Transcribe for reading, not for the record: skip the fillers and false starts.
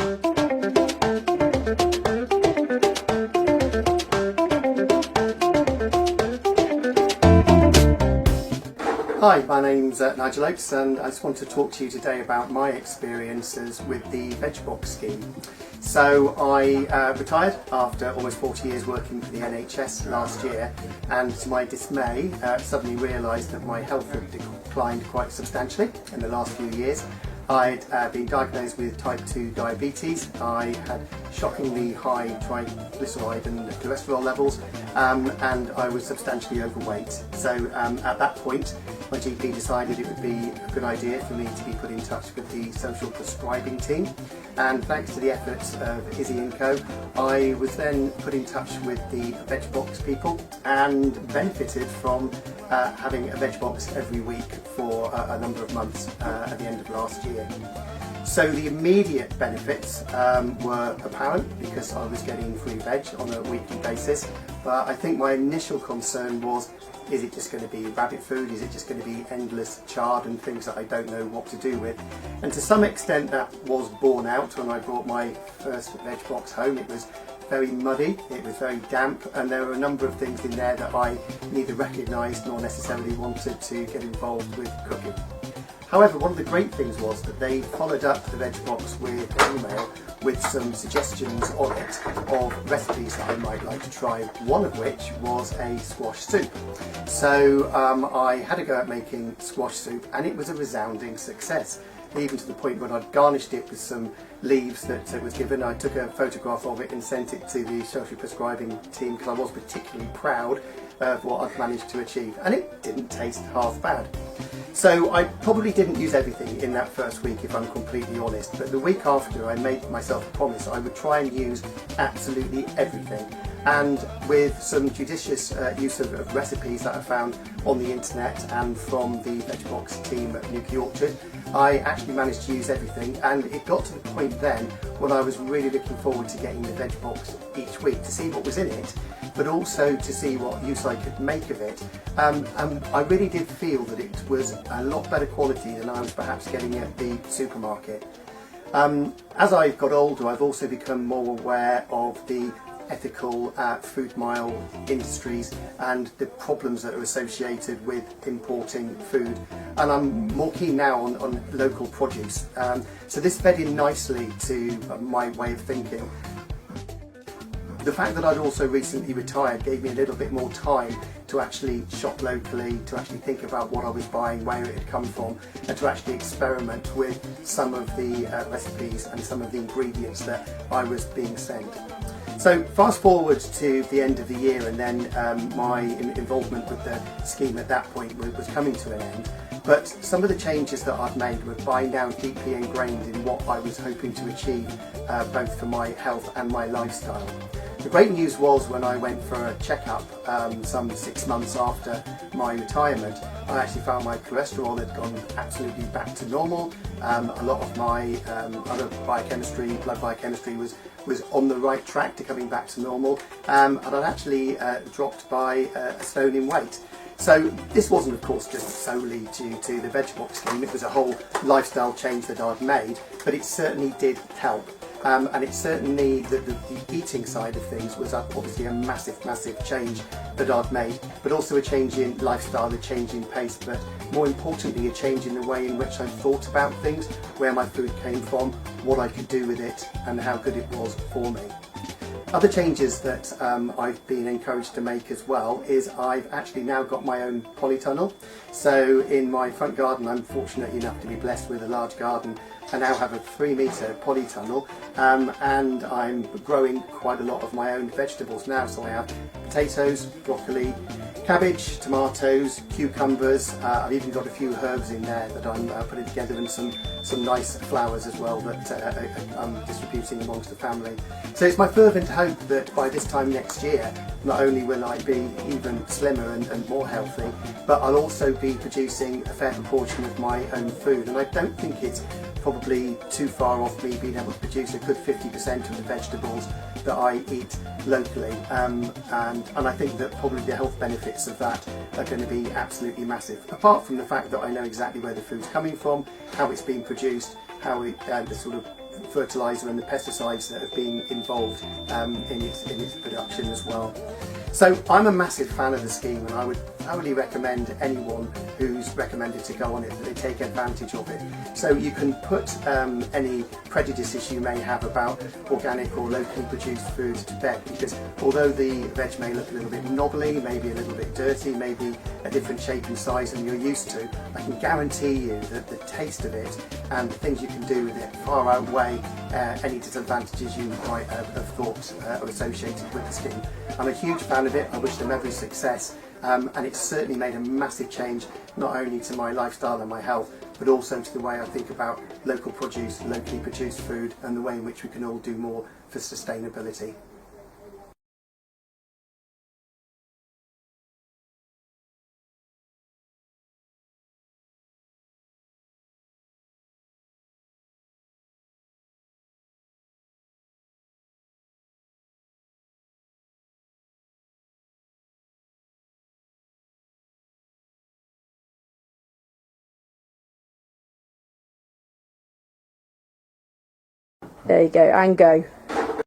Hi, my name's Nigel Oates, and I just want to talk to you today about my experiences with the VegBox scheme. So I retired after almost 40 years working for the NHS last year, and to my dismay suddenly realised that my health had declined quite substantially in the last few years. I'd been diagnosed with type 2 diabetes. I had shockingly high triglyceride and cholesterol levels, and I was substantially overweight. So at that point, my GP decided it would be a good idea for me to be put in touch with the social prescribing team. And thanks to the efforts of Izzy and Co, I was then put in touch with the VegBox people and benefited from having a VegBox every week for a number of months at the end of last year. So the immediate benefits were apparent because I was getting free veg on a weekly basis, but I think my initial concern was, is it just going to be rabbit food? Is it just going to be endless chard and things that I don't know what to do with? And to some extent that was borne out when I brought my first VegBox home. It was very muddy, it was very damp, and there were a number of things in there that I neither recognised nor necessarily wanted to get involved with cooking. However, one of the great things was that they followed up the VegBox with an email with some suggestions on it of recipes that I might like to try, one of which was a squash soup. So I had a go at making squash soup, and it was a resounding success, even to the point when I'd garnished it with some leaves that was given. I took a photograph of it and sent it to the social prescribing team because I was particularly proud of what I'd managed to achieve, and it didn't taste half bad. So I probably didn't use everything in that first week, if I'm completely honest, but the week after I made myself a promise I would try and use absolutely everything. And with some judicious use of recipes that I found on the internet and from the VegBox team at Newquay Orchard, I actually managed to use everything, and it got to the point then when I was really looking forward to getting the VegBox each week to see what was in it, but also to see what use I could make of it. And I really did feel that it was a lot better quality than I was perhaps getting at the supermarket. As I've got older, I've also become more aware of the ethical food mile industries and the problems that are associated with importing food, and I'm more keen now on local produce. So this fed in nicely to my way of thinking. The fact that I'd also recently retired gave me a little bit more time to actually shop locally, to actually think about what I was buying, where it had come from, and to actually experiment with some of the recipes and some of the ingredients that I was being sent. So fast forward to the end of the year, and then my involvement with the scheme at that point was coming to an end. But some of the changes that I've made were by now deeply ingrained in what I was hoping to achieve, both for my health and my lifestyle. The great news was when I went for a checkup some 6 months after my retirement, I actually found my cholesterol had gone absolutely back to normal. A lot of my other biochemistry, blood biochemistry was on the right track to coming back to normal, and I'd actually dropped by a stone in weight. So this wasn't, of course, just solely due to the VegBox scheme. It was a whole lifestyle change that I'd made, but it certainly did help. And it's certainly the eating side of things was obviously a massive change that I'd made, but also a change in lifestyle, a change in pace, but more importantly a change in the way in which I thought about things, where my food came from, what I could do with it, and how good it was for me. Other changes that I've been encouraged to make as well is I've actually now got my own polytunnel. So in my front garden, I'm fortunate enough to be blessed with a large garden. I now have a 3-metre polytunnel, and I'm growing quite a lot of my own vegetables now. So I have potatoes, broccoli, cabbage, tomatoes, cucumbers. I've even got a few herbs in there that I'm putting together, and some nice flowers as well that I'm distributing amongst the family. So it's my fervent hope that by this time next year, not only will I be even slimmer and more healthy, but I'll also be producing a fair proportion of my own food. And I don't think it's probably too far off me being able to produce a good 50% of the vegetables that I eat locally, and I think that probably the health benefits of that are going to be absolutely massive, apart from the fact that I know exactly where the food's coming from, how it's being produced, how the sort of fertiliser and the pesticides that have been involved in its production as well. So I'm a massive fan of the scheme, and I would thoroughly recommend anyone who's recommended to go on it that they take advantage of it. So you can put any prejudices you may have about organic or locally produced food to bed, because although the veg may look a little bit knobbly, maybe a little bit dirty, maybe a different shape and size than you're used to, I can guarantee you that the taste of it and the things you can do with it far outweigh any disadvantages you might have thought are associated with the scheme. I'm a huge fan of it. I wish them every success, and it's certainly made a massive change, not only to my lifestyle and my health, but also to the way I think about local produce, locally produced food, and the way in which we can all do more for sustainability. There you go, and go.